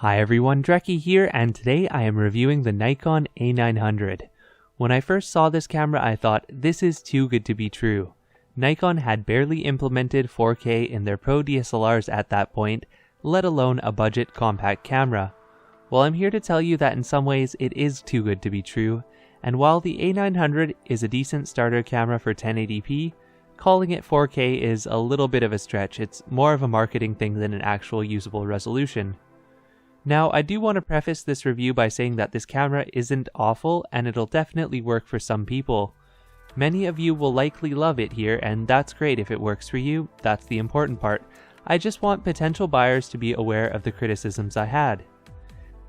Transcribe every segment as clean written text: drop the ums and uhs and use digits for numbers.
Hi everyone, Drecky here, and today I am reviewing the Nikon A900. When I first saw this camera I thought, this is too good to be true. Nikon had barely implemented 4K in their Pro DSLRs at that point, let alone a budget compact camera. Well, I'm here to tell you that in some ways it is too good to be true, and while the A900 is a decent starter camera for 1080p, calling it 4K is a little bit of a stretch. It's more of a marketing thing than an actual usable resolution. Now, I do want to preface this review by saying that this camera isn't awful and it'll definitely work for some people. Many of you will likely love it here, and that's great if it works for you. That's the important part. I just want potential buyers to be aware of the criticisms I had.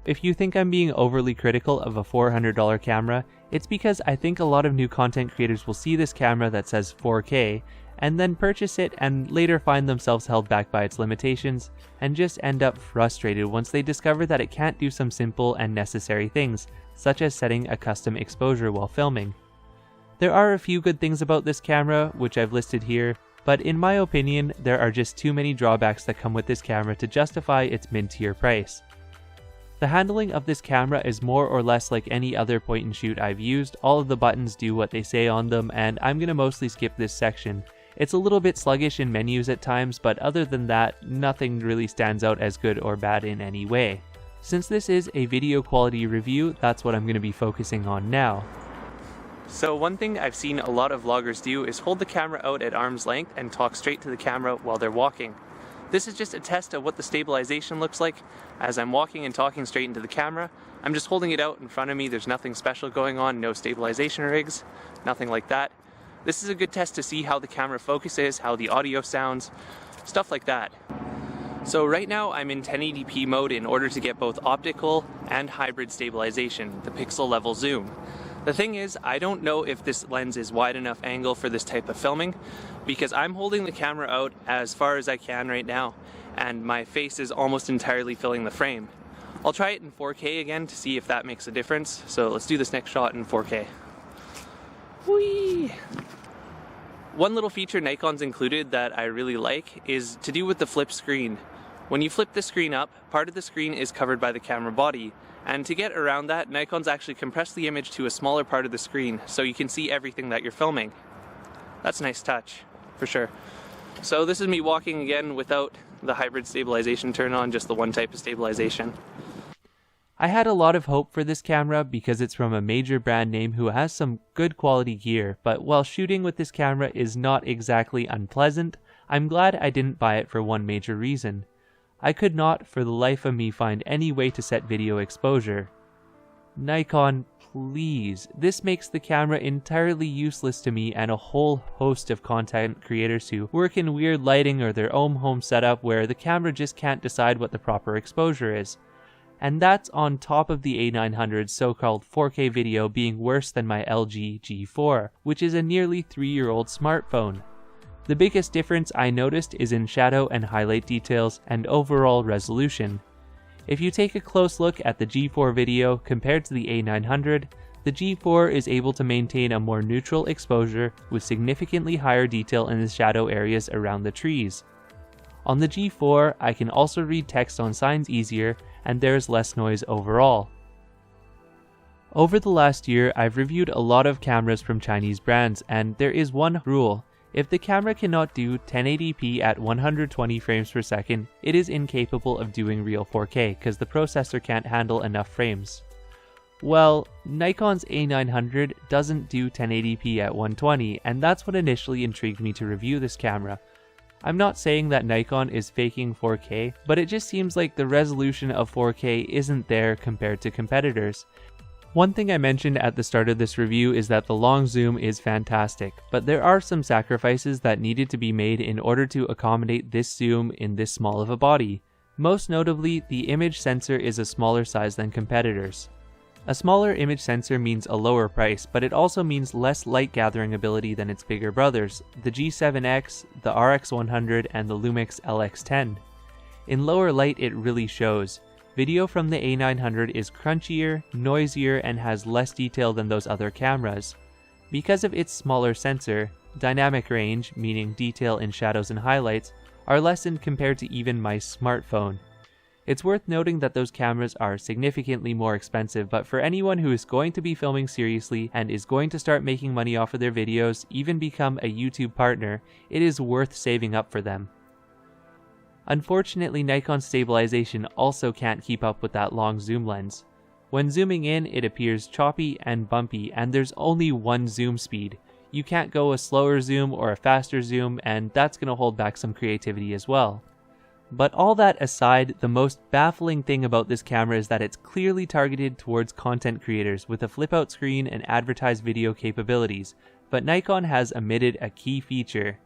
If you think I'm being overly critical of a $400 camera, it's because I think a lot of new content creators will see this camera that says 4K and then purchase it and later find themselves held back by its limitations and just end up frustrated once they discover that it can't do some simple and necessary things, such as setting a custom exposure while filming. There are a few good things about this camera, which I've listed here, but in my opinion, there are just too many drawbacks that come with this camera to justify its mid-tier price. The handling of this camera is more or less like any other point and shoot I've used. All of the buttons do what they say on them, and I'm gonna mostly skip this section. It's a little bit sluggish in menus at times, but other than that, nothing really stands out as good or bad in any way. Since this is a video quality review, that's what I'm going to be focusing on now. So one thing I've seen a lot of vloggers do is hold the camera out at arm's length and talk straight to the camera while they're walking. This is just a test of what the stabilization looks like. As I'm walking and talking straight into the camera, I'm just holding it out in front of me. There's nothing special going on, no stabilization rigs, nothing like that. This is a good test to see how the camera focuses, how the audio sounds, stuff like that. So right now I'm in 1080p mode in order to get both optical and hybrid stabilization, the pixel level zoom. The thing is, I don't know if this lens is wide enough angle for this type of filming, because I'm holding the camera out as far as I can right now, and my face is almost entirely filling the frame. I'll try it in 4K again to see if that makes a difference, so let's do this next shot in 4K. Whee! One little feature Nikon's included that I really like is to do with the flip screen. When you flip the screen up, part of the screen is covered by the camera body, and to get around that, Nikon's actually compressed the image to a smaller part of the screen so you can see everything that you're filming. That's a nice touch, for sure. So this is me walking again without the hybrid stabilization turned on, just the one type of stabilization. I had a lot of hope for this camera because it's from a major brand name who has some good quality gear, but while shooting with this camera is not exactly unpleasant, I'm glad I didn't buy it for one major reason. I could not for the life of me find any way to set video exposure. Nikon, please. This makes the camera entirely useless to me and a whole host of content creators who work in weird lighting or their own home setup where the camera just can't decide what the proper exposure is. And that's on top of the A900's so-called 4K video being worse than my LG G4, which is a nearly 3-year-old smartphone. The biggest difference I noticed is in shadow and highlight details and overall resolution. If you take a close look at the G4 video compared to the A900, the G4 is able to maintain a more neutral exposure with significantly higher detail in the shadow areas around the trees. On the G4, I can also read text on signs easier, and there's less noise overall. Over the last year, I've reviewed a lot of cameras from Chinese brands, and there is one rule. If the camera cannot do 1080p at 120 frames per second, it is incapable of doing real 4K because the processor can't handle enough frames. Well, Nikon's A900 doesn't do 1080p at 120, and that's what initially intrigued me to review this camera. I'm not saying that Nikon is faking 4K, but it just seems like the resolution of 4K isn't there compared to competitors. One thing I mentioned at the start of this review is that the long zoom is fantastic, but there are some sacrifices that needed to be made in order to accommodate this zoom in this small of a body. Most notably, the image sensor is a smaller size than competitors. A smaller image sensor means a lower price, but it also means less light gathering ability than its bigger brothers, the G7X, the RX100, and the Lumix LX10. In lower light it really shows. Video from the A900 is crunchier, noisier, and has less detail than those other cameras. Because of its smaller sensor, dynamic range, meaning detail in shadows and highlights, are lessened compared to even my smartphone. It's worth noting that those cameras are significantly more expensive, but for anyone who is going to be filming seriously and is going to start making money off of their videos, even become a YouTube partner, it is worth saving up for them. Unfortunately, Nikon's stabilization also can't keep up with that long zoom lens. When zooming in, it appears choppy and bumpy, and there's only one zoom speed. You can't go a slower zoom or a faster zoom, and that's going to hold back some creativity as well. But all that aside, the most baffling thing about this camera is that it's clearly targeted towards content creators with a flip-out screen and advertised video capabilities, but Nikon has omitted a key feature.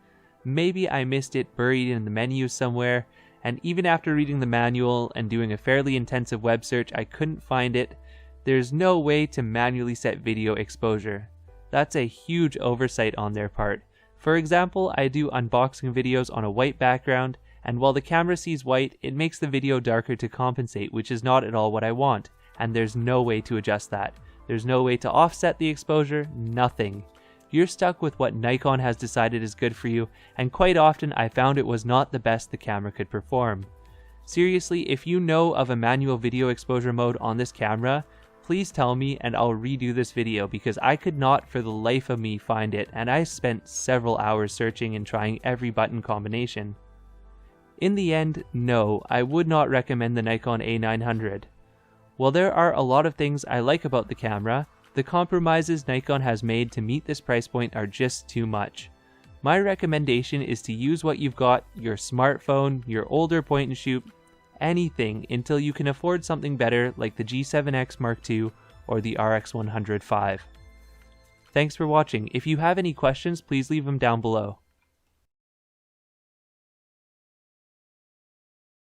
Maybe I missed it buried in the menus somewhere, and even after reading the manual and doing a fairly intensive web search, I couldn't find it. There's no way to manually set video exposure. That's a huge oversight on their part. For example, I do unboxing videos on a white background, and while the camera sees white, it makes the video darker to compensate, which is not at all what I want, and there's no way to adjust that. There's no way to offset the exposure, nothing. You're stuck with what Nikon has decided is good for you, and quite often I found it was not the best the camera could perform. Seriously, if you know of a manual video exposure mode on this camera, please tell me and I'll redo this video, because I could not for the life of me find it, and I spent several hours searching and trying every button combination. In the end, no, I would not recommend the Nikon A900. While there are a lot of things I like about the camera, the compromises Nikon has made to meet this price point are just too much. My recommendation is to use what you've got, your smartphone, your older point and shoot, anything, until you can afford something better like the G7X Mark II or the RX100 V. Thanks for watching. If you have any questions, please leave them down below.